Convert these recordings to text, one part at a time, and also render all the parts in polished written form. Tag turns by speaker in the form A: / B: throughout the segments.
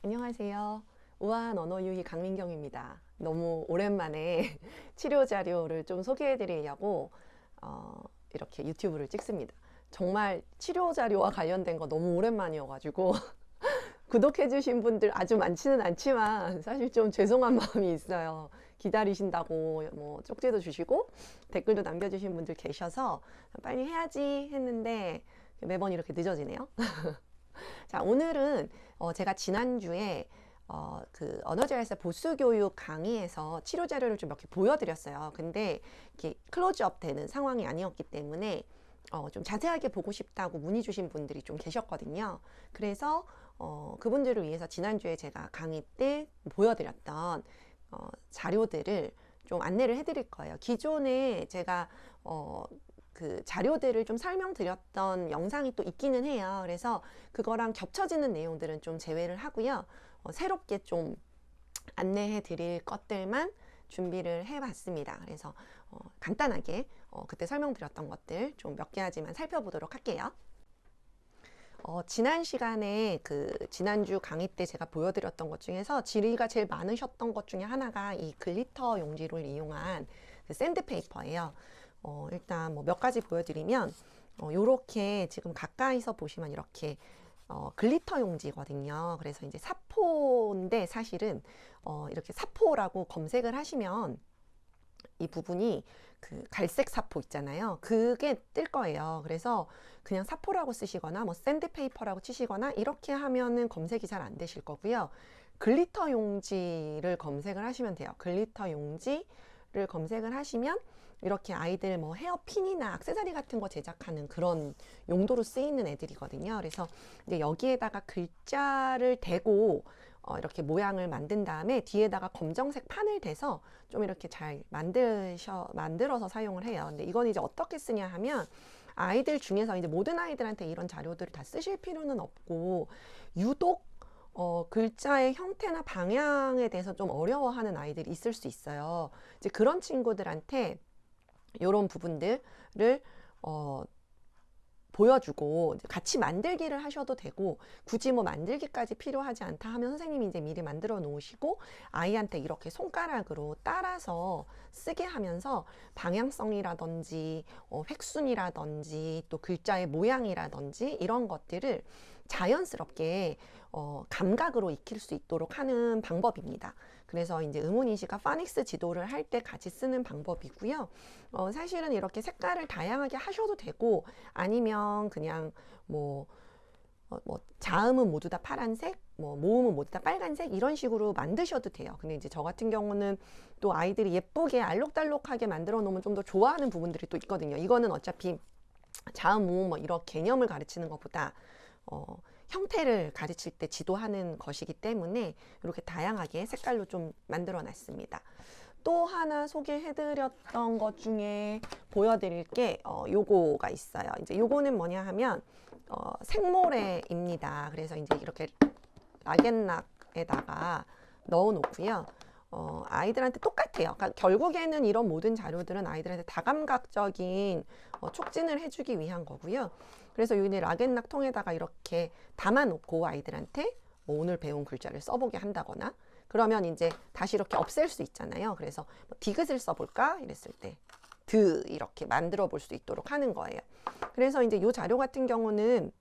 A: 안녕하세요. 우아한 언어 유희 강민경입니다. 너무 오랜만에 치료 자료를 좀 소개해 드리려고 이렇게 유튜브를 찍습니다. 정말 치료 자료와 관련된 거 너무 오랜만이어가지고 구독해 주신 분들 아주 많지는 않지만 사실 좀 죄송한 마음이 있어요. 기다리신다고 뭐 쪽지도 주시고 댓글도 남겨주신 분들 계셔서 빨리 해야지 했는데 매번 이렇게 늦어지네요. 자, 오늘은 제가 지난주에 그 언어재활사 보수교육 강의에서 치료 자료를 좀 몇 개 보여드렸어요. 근데 이렇게 클로즈업 되는 상황이 아니었기 때문에 좀 자세하게 보고 싶다고 문의 주신 분들이 좀 계셨거든요. 그래서 그분들을 위해서 지난주에 제가 강의 때 보여드렸던 자료들을 좀 안내를 해드릴 거예요. 기존에 제가 그 자료들을 좀 설명드렸던 영상이 또 있기는 해요. 그래서 그거랑 겹쳐지는 내용들은 좀 제외를 하고요. 새롭게 좀 안내해 드릴 것들만 준비를 해 봤습니다. 그래서 간단하게 그때 설명드렸던 것들 좀 몇 개 하지만 살펴보도록 할게요. 지난 시간에 지난주 강의 때 제가 보여드렸던 것 중에서 질의가 제일 많으셨던 것 중에 하나가 이 글리터 용지를 이용한 그 샌드페이퍼예요. 일단 뭐 몇 가지 보여드리면 요렇게 지금 가까이서 보시면 이렇게 글리터 용지거든요. 그래서 이제 사포인데 사실은 이렇게 사포라고 검색을 하시면 이 부분이 그 갈색 사포 있잖아요. 그게 뜰 거예요. 그래서 그냥 사포라고 쓰시거나 뭐 샌드페이퍼라고 치시거나 이렇게 하면은 검색이 잘 안 되실 거고요. 글리터 용지를 검색을 하시면 돼요. 글리터 용지를 검색을 하시면 이렇게 아이들 뭐 헤어핀이나 액세서리 같은 거 제작하는 그런 용도로 쓰이는 애들이거든요. 그래서 이제 여기에다가 글자를 대고 이렇게 모양을 만든 다음에 뒤에다가 검정색 판을 대서 좀 이렇게 잘 만들어서 사용을 해요. 근데 이건 이제 어떻게 쓰냐 하면 아이들 중에서 이제 모든 아이들한테 이런 자료들을 다 쓰실 필요는 없고 유독 글자의 형태나 방향에 대해서 좀 어려워하는 아이들이 있을 수 있어요. 이제 그런 친구들한테 이런 부분들을 보여주고 같이 만들기를 하셔도 되고 굳이 뭐 만들기까지 필요하지 않다 하면 선생님이 이제 미리 만들어 놓으시고 아이한테 이렇게 손가락으로 따라서 쓰게 하면서 방향성이라든지 획순이라든지 또 글자의 모양이라든지 이런 것들을 자연스럽게 감각으로 익힐 수 있도록 하는 방법입니다. 그래서 이제 음운인식과 파닉스 지도를 할 때 같이 쓰는 방법이고요. 사실은 이렇게 색깔을 다양하게 하셔도 되고 아니면 그냥 뭐 자음은 모두 다 파란색, 뭐 모음은 모두 다 빨간색 이런 식으로 만드셔도 돼요. 근데 이제 저 같은 경우는 또 아이들이 예쁘게 알록달록하게 만들어 놓으면 좀 더 좋아하는 부분들이 또 있거든요. 이거는 어차피 자음, 모음 뭐 이런 개념을 가르치는 것보다 형태를 가르칠 때 지도하는 것이기 때문에 이렇게 다양하게 색깔로 좀 만들어 놨습니다. 또 하나 소개해드렸던 것 중에 보여드릴 게 요거가 있어요. 이제 요거는 뭐냐 하면 생모래입니다. 그래서 이제 이렇게 락앤락에다가 넣어 놓고요. 아이들한테 똑같아요. 그러니까 결국에는 이런 모든 자료들은 아이들한테 다감각적인 촉진을 해주기 위한 거고요. 그래서 여기 락앤락 통에다가 이렇게 담아놓고 아이들한테 뭐 오늘 배운 글자를 써보게 한다거나 그러면 이제 다시 이렇게 없앨 수 있잖아요. 그래서 뭐 디귿을 써볼까 이랬을 때 드 이렇게 만들어 볼 수 있도록 하는 거예요. 그래서 이제 이 자료 같은 경우는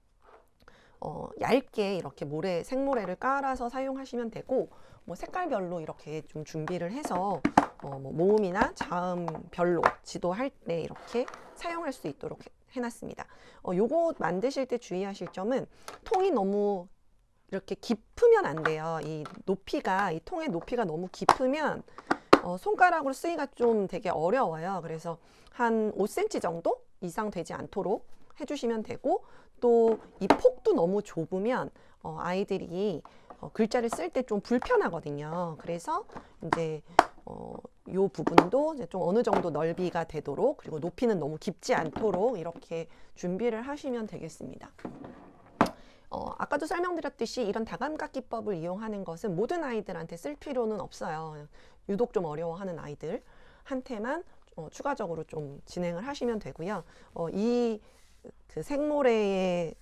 A: 얇게 이렇게 생모래를 깔아서 사용하시면 되고 뭐 색깔별로 이렇게 좀 준비를 해서 뭐 모음이나 자음별로 지도할 때 이렇게 사용할 수 있도록 해놨습니다. 요거 만드실 때 주의하실 점은 통이 너무 이렇게 깊으면 안 돼요. 이 통의 높이가 너무 깊으면 손가락으로 쓰기가 좀 되게 어려워요. 그래서 한 5cm 정도 이상 되지 않도록 해주시면 되고 또 이 폭도 너무 좁으면 아이들이 글자를 쓸 때 좀 불편하거든요. 그래서 이제 요 부분도 이제 좀 어느 정도 넓이가 되도록 그리고 높이는 너무 깊지 않도록 이렇게 준비를 하시면 되겠습니다. 아까도 설명드렸듯이 이런 다감각 기법을 이용하는 것은 모든 아이들한테 쓸 필요는 없어요. 유독 좀 어려워하는 아이들한테만 추가적으로 좀 진행을 하시면 되고요. 그 생모래의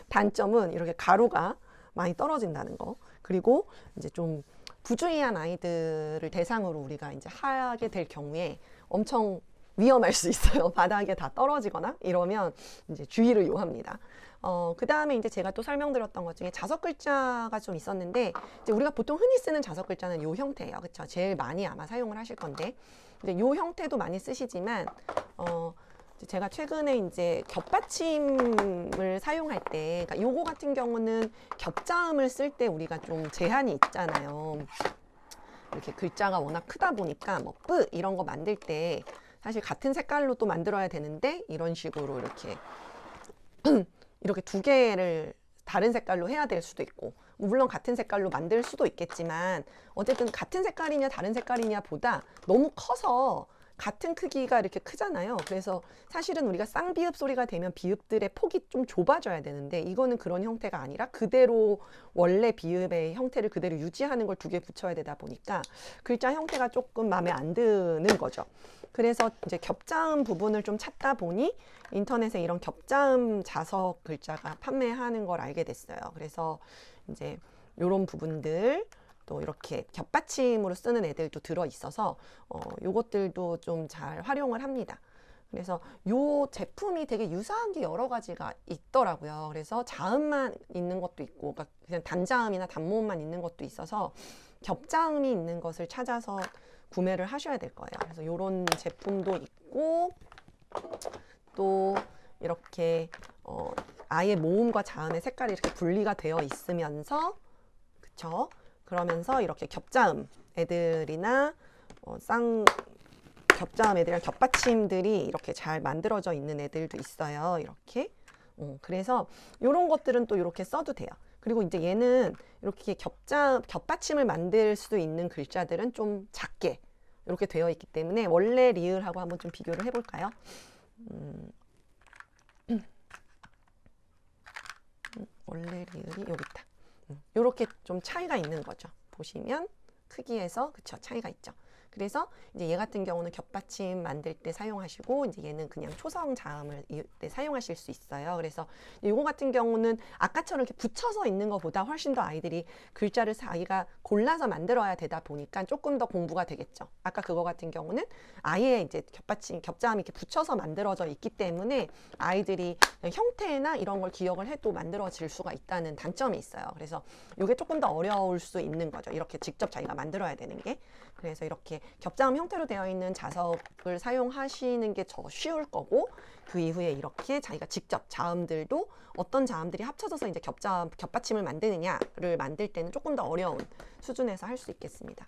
A: 단점은 이렇게 가루가 많이 떨어진다는 거. 그리고 이제 좀 부주의한 아이들을 대상으로 우리가 이제 하게 될 경우에 엄청 위험할 수 있어요. 바닥에 다 떨어지거나 이러면 이제 주의를 요합니다. 그 다음에 이제 제가 또 설명드렸던 것 중에 자석 글자가 좀 있었는데, 이제 우리가 보통 흔히 쓰는 자석 글자는 요 형태예요. 그쵸? 제일 많이 아마 사용을 하실 건데, 이제 요 형태도 많이 쓰시지만, 제가 최근에 이제 겹받침을 사용할 때, 그러니까 요거 같은 경우는 겹자음을 쓸 때 우리가 좀 제한이 있잖아요. 이렇게 글자가 워낙 크다 보니까 뭐 뿌 이런 거 만들 때 사실 같은 색깔로 또 만들어야 되는데 이런 식으로 이렇게 이렇게 두 개를 다른 색깔로 해야 될 수도 있고, 물론 같은 색깔로 만들 수도 있겠지만 어쨌든 같은 색깔이냐 다른 색깔이냐 보다 너무 커서 같은 크기가 이렇게 크잖아요. 그래서 사실은 우리가 쌍비읍 소리가 되면 비읍들의 폭이 좀 좁아져야 되는데, 이거는 그런 형태가 아니라 그대로 원래 비읍의 형태를 그대로 유지하는 걸 두 개 붙여야 되다 보니까 글자 형태가 조금 마음에 안 드는 거죠. 그래서 이제 겹자음 부분을 좀 찾다 보니 인터넷에 이런 겹자음 자석 글자가 판매하는 걸 알게 됐어요. 그래서 이제 이런 부분들, 또 이렇게 겹받침으로 쓰는 애들도 들어 있어서 요것들도 좀 잘 활용을 합니다. 그래서 요 제품이 되게 유사한 게 여러 가지가 있더라고요. 그래서 자음만 있는 것도 있고, 그러니까 그냥 단자음이나 단모음만 있는 것도 있어서 겹자음이 있는 것을 찾아서 구매를 하셔야 될 거예요. 그래서 요런 제품도 있고, 또 이렇게 아예 모음과 자음의 색깔이 이렇게 분리가 되어 있으면서, 그쵸? 그러면서 이렇게 겹자음 애들이나 겹자음 애들이랑 겹받침들이 이렇게 잘 만들어져 있는 애들도 있어요. 이렇게. 그래서 이런 것들은 또 이렇게 써도 돼요. 그리고 이제 얘는 이렇게 겹받침을 만들 수 있는 글자들은 좀 작게 이렇게 되어 있기 때문에 원래 리을하고 한번 좀 비교를 해볼까요? 원래 리을이 여기 있다. 이렇게 좀 차이가 있는 거죠. 보시면 크기에서, 그쵸, 차이가 있죠. 그래서 이제 얘 같은 경우는 겹받침 만들 때 사용하시고, 이제 얘는 그냥 초성 자음을 이때 사용하실 수 있어요. 그래서 이거 같은 경우는 아까처럼 이렇게 붙여서 있는 것보다 훨씬 더 아이들이 글자를 자기가 골라서 만들어야 되다 보니까 조금 더 공부가 되겠죠. 아까 그거 같은 경우는 아예 이제 겹받침, 겹자음이 이렇게 붙여서 만들어져 있기 때문에 아이들이 형태나 이런 걸 기억을 해도 만들어질 수가 있다는 단점이 있어요. 그래서 이게 조금 더 어려울 수 있는 거죠. 이렇게 직접 자기가 만들어야 되는 게. 그래서 이렇게 겹자음 형태로 되어 있는 자석을 사용하시는 게 더 쉬울 거고, 그 이후에 이렇게 자기가 직접 자음들도 어떤 자음들이 합쳐져서 이제 겹받침을 만드느냐를 만들 때는 조금 더 어려운 수준에서 할 수 있겠습니다.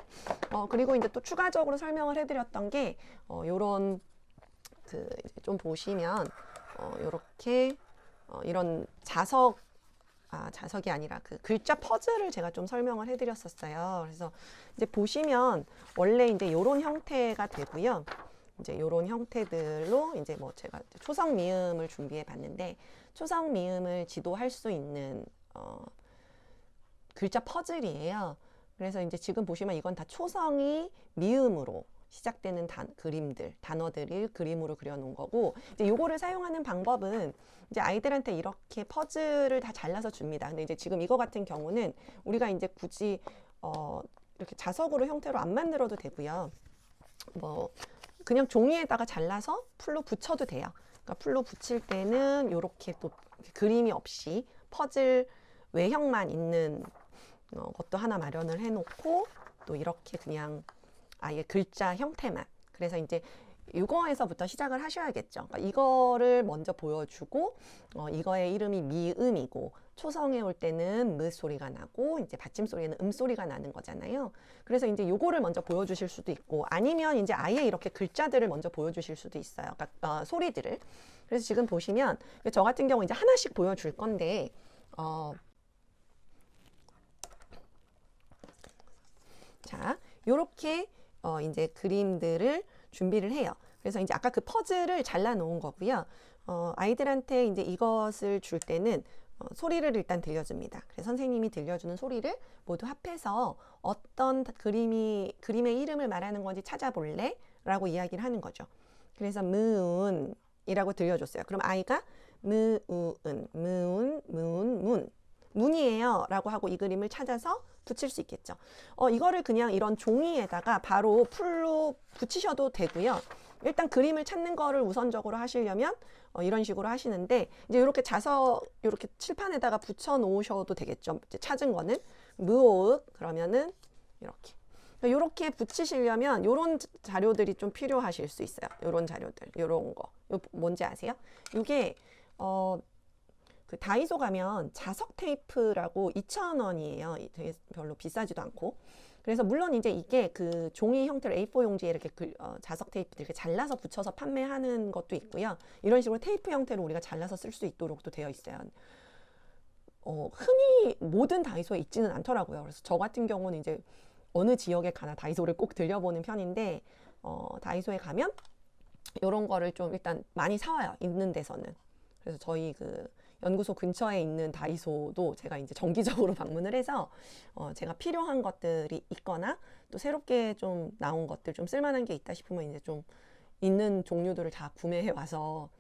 A: 그리고 이제 또 추가적으로 설명을 해드렸던 게 요런 좀 보시면 요렇게 이런 자석이 아니라 그 글자 퍼즐을 제가 좀 설명을 해드렸었어요. 그래서 이제 보시면 원래 이제 요런 형태가 되고요. 이제 요런 형태들로 이제 뭐 제가 초성 미음을 준비해 봤는데, 초성 미음을 지도할 수 있는 글자 퍼즐이에요. 그래서 이제 지금 보시면 이건 다 초성이 미음으로 시작되는 단어들을 그림으로 그려놓은 거고, 이제 요거를 사용하는 방법은 이제 아이들한테 이렇게 퍼즐을 다 잘라서 줍니다. 근데 이제 지금 이거 같은 경우는 우리가 이제 굳이 이렇게 자석으로 형태로 안 만들어도 되고요. 뭐 그냥 종이에다가 잘라서 풀로 붙여도 돼요. 그러니까 풀로 붙일 때는 이렇게 또 그림이 없이 퍼즐 외형만 있는 것도 하나 마련을 해놓고, 또 이렇게 그냥 아예 글자 형태만. 그래서 이제 이거에서부터 시작을 하셔야겠죠. 그러니까 이거를 먼저 보여주고, 이거의 이름이 미음이고, 초성에 올 때는 무 소리가 나고, 이제 받침 소리에는 소리가 나는 거잖아요. 그래서 이제 요거를 먼저 보여주실 수도 있고, 아니면 이제 아예 이렇게 글자들을 먼저 보여주실 수도 있어요. 그러니까 소리들을. 그래서 지금 보시면 저 같은 경우 이제 하나씩 보여줄 건데, 자, 요렇게 이제 그림들을 준비를 해요. 그래서 이제 아까 그 퍼즐을 잘라 놓은 거고요. 아이들한테 이제 이것을 줄 때는 소리를 일단 들려줍니다. 그래서 선생님이 들려주는 소리를 모두 합해서 어떤 그림의 이름을 말하는 건지 찾아볼래? 라고 이야기를 하는 거죠. 그래서 무운이라고 들려줬어요. 그럼 아이가 무운, 문. 문이에요 라고 하고 이 그림을 찾아서 붙일 수 있겠죠. 이거를 그냥 이런 종이에다가 바로 풀로 붙이셔도 되고요. 일단 그림을 찾는 거를 우선적으로 하시려면 이런 식으로 하시는데, 이제 이렇게 자석 이렇게 칠판에다가 붙여 놓으셔도 되겠죠. 이제 찾은 거는 무오읍 그러면은 이렇게 붙이시려면 이런 자료들이 좀 필요하실 수 있어요. 이런 자료들, 이런 거. 요 뭔지 아세요? 이게 그 다이소 가면 자석 테이프라고 2,000원이에요. 되게 별로 비싸지도 않고. 그래서 물론 이제 이게 그 종이 형태로 A4 용지에 이렇게 자석 테이프들 이렇게 잘라서 붙여서 판매하는 것도 있고요. 이런 식으로 테이프 형태로 우리가 잘라서 쓸 수 있도록도 되어 있어요. 흔히 모든 다이소에 있지는 않더라고요. 그래서 저 같은 경우는 이제 어느 지역에 가나 다이소를 꼭 들려보는 편인데, 다이소에 가면 이런 거를 좀 일단 많이 사와요. 있는 데서는. 그래서 저희 그 연구소 근처에 있는 다이소도 제가 이제 정기적으로 방문을 해서 제가 필요한 것들이 있거나 또 새롭게 좀 나온 것들, 좀 쓸만한 게 있다 싶으면 이제 좀 있는 종류들을 다 구매해 와서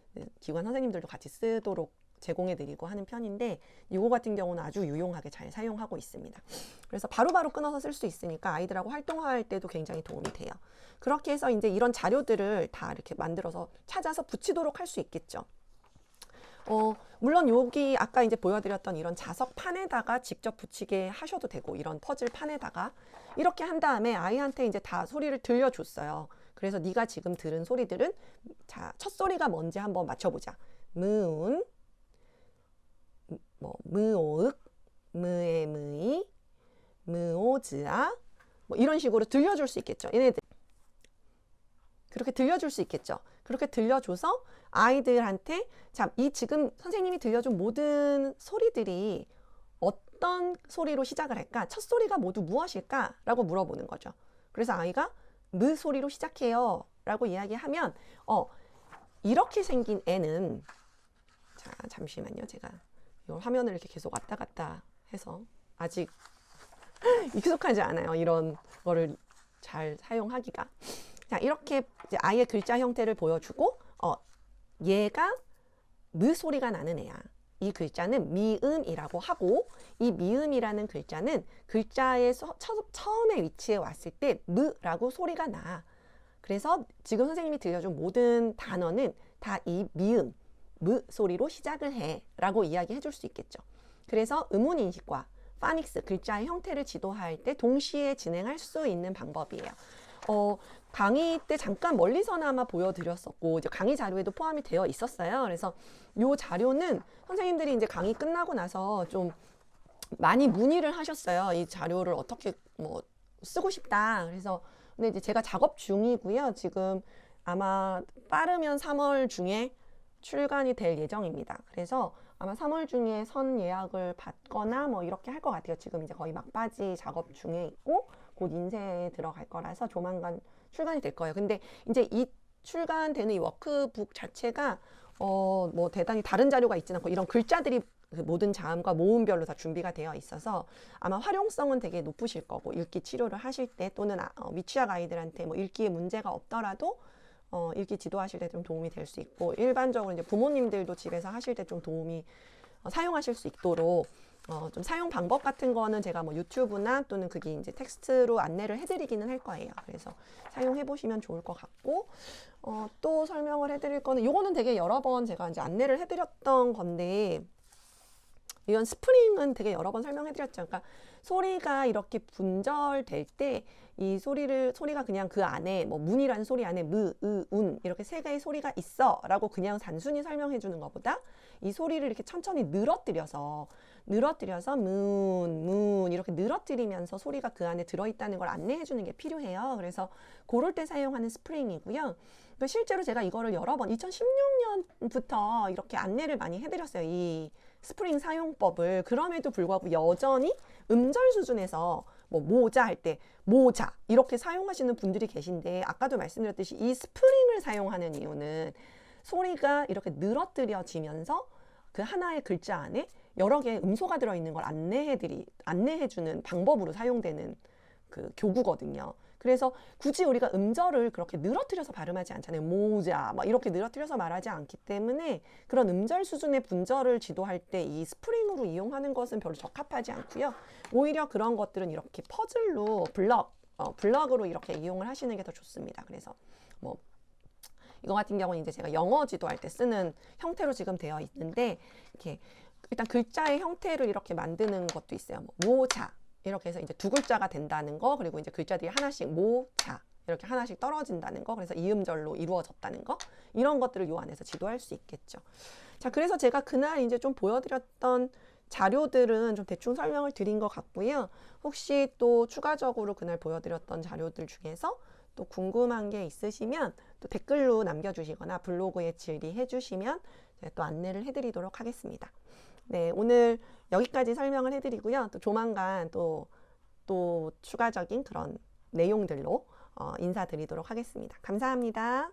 A: 기관 선생님들도 같이 쓰도록 제공해 드리고 하는 편인데, 이거 같은 경우는 아주 유용하게 잘 사용하고 있습니다. 그래서 바로바로 끊어서 쓸 수 있으니까 아이들하고 활동할 때도 굉장히 도움이 돼요. 그렇게 해서 이제 이런 자료들을 다 이렇게 만들어서 찾아서 붙이도록 할 수 있겠죠. 물론 여기 아까 이제 보여드렸던 이런 자석판에다가 직접 붙이게 하셔도 되고, 이런 퍼즐판에다가 이렇게 한 다음에 아이한테 이제 다 소리를 들려줬어요. 그래서 네가 지금 들은 소리들은, 자, 첫 소리가 뭔지 한번 맞춰보자. 무운, 무오읍, 무에 무이, 무오즈아, 이런 식으로 들려줄 수 있겠죠. 얘네들 그렇게 들려줄 수 있겠죠. 그렇게 들려줘서 아이들한테, 자, 이 지금 선생님이 들려준 모든 소리들이 어떤 소리로 시작을 할까? 첫 소리가 모두 무엇일까? 라고 물어보는 거죠. 그래서 아이가 무 소리로 시작해요 라고 이야기하면, 이렇게 생긴 애는, 자, 잠시만요. 제가 이 화면을 이렇게 계속 왔다 갔다 해서 아직 익숙하지 않아요. 이런 거를 잘 사용하기가. 자, 이렇게 이제 아이의 글자 형태를 보여주고, 얘가 무 소리가 나는 애야. 이 글자는 미음이라고 하고, 이 미음이라는 글자는 글자의 처음에 위치해 왔을 때 무라고 소리가 나. 그래서 지금 선생님이 들려준 모든 단어는 다 이 미음, 무 소리로 시작을 해 라고 이야기해 줄 수 있겠죠. 그래서 음운인식과 파닉스, 글자의 형태를 지도할 때 동시에 진행할 수 있는 방법이에요. 강의 때 잠깐 멀리서나마 보여드렸었고, 이제 강의 자료에도 포함이 되어 있었어요. 그래서 이 자료는 선생님들이 이제 강의 끝나고 나서 좀 많이 문의를 하셨어요. 이 자료를 어떻게 쓰고 싶다. 그래서 근데 이제 제가 작업 중이고요. 지금 아마 빠르면 3월 중에 출간이 될 예정입니다. 그래서 아마 3월 중에 선 예약을 받거나 이렇게 할 것 같아요. 지금 이제 거의 막바지 작업 중에 있고 곧 인쇄에 들어갈 거라서 조만간 출간이 될 거예요. 근데 이제 이 출간되는 이 워크북 자체가 대단히 다른 자료가 있지는 않고, 이런 글자들이 그 모든 자음과 모음별로 다 준비가 되어 있어서 아마 활용성은 되게 높으실 거고, 읽기 치료를 하실 때 또는 미취학 아이들한테 읽기에 문제가 없더라도 읽기 지도하실 때 좀 도움이 될 수 있고, 일반적으로 이제 부모님들도 집에서 하실 때 좀 도움이 사용하실 수 있도록 좀 사용 방법 같은 거는 제가 유튜브나 또는 그게 이제 텍스트로 안내를 해드리기는 할 거예요. 그래서 사용해 보시면 좋을 것 같고, 또 설명을 해드릴 거는, 요거는 되게 여러 번 제가 이제 안내를 해드렸던 건데, 이건 스프링은 되게 여러 번 설명해드렸죠. 그러니까 소리가 이렇게 분절될 때 이 소리가 그냥 그 안에 문이라는 소리 안에 무, 으, 운 이렇게 세 개의 소리가 있어 라고 그냥 단순히 설명해 주는 것보다 이 소리를 이렇게 천천히 늘어뜨려서 문 이렇게 늘어뜨리면서 소리가 그 안에 들어있다는 걸 안내해 주는 게 필요해요. 그래서 그럴 때 사용하는 스프링이고요. 그러니까 실제로 제가 이거를 여러 번 2016년부터 이렇게 안내를 많이 해드렸어요. 이 스프링 사용법을. 그럼에도 불구하고 여전히 음절 수준에서 모자 할 때 모자 이렇게 사용하시는 분들이 계신데, 아까도 말씀드렸듯이 이 스프링을 사용하는 이유는 소리가 이렇게 늘어뜨려지면서 그 하나의 글자 안에 여러 개의 음소가 들어있는 걸 안내해주는 방법으로 사용되는 그 교구거든요. 그래서 굳이 우리가 음절을 그렇게 늘어뜨려서 발음하지 않잖아요. 모자 막 이렇게 늘어뜨려서 말하지 않기 때문에 그런 음절 수준의 분절을 지도할 때 이 스프링으로 이용하는 것은 별로 적합하지 않고요. 오히려 그런 것들은 이렇게 퍼즐로 블럭으로 이렇게 이용을 하시는 게 더 좋습니다. 그래서 뭐 이거 같은 경우는 이제 제가 영어 지도할 때 쓰는 형태로 지금 되어 있는데 이렇게 일단 글자의 형태를 이렇게 만드는 것도 있어요. 뭐 모자 이렇게 해서 이제 두 글자가 된다는 거, 그리고 이제 글자들이 하나씩 모자 이렇게 하나씩 떨어진다는 거, 그래서 이음절로 이루어졌다는 거, 이런 것들을 요 안에서 지도할 수 있겠죠. 자, 그래서 제가 그날 이제 좀 보여드렸던 자료들은 좀 대충 설명을 드린 것 같고요. 혹시 또 추가적으로 그날 보여드렸던 자료들 중에서 또 궁금한 게 있으시면 또 댓글로 남겨주시거나 블로그에 질의해 주시면 제가 또 안내를 해드리도록 하겠습니다. 네, 오늘 여기까지 설명을 해드리고요. 또 조만간 또 추가적인 그런 내용들로 인사드리도록 하겠습니다. 감사합니다.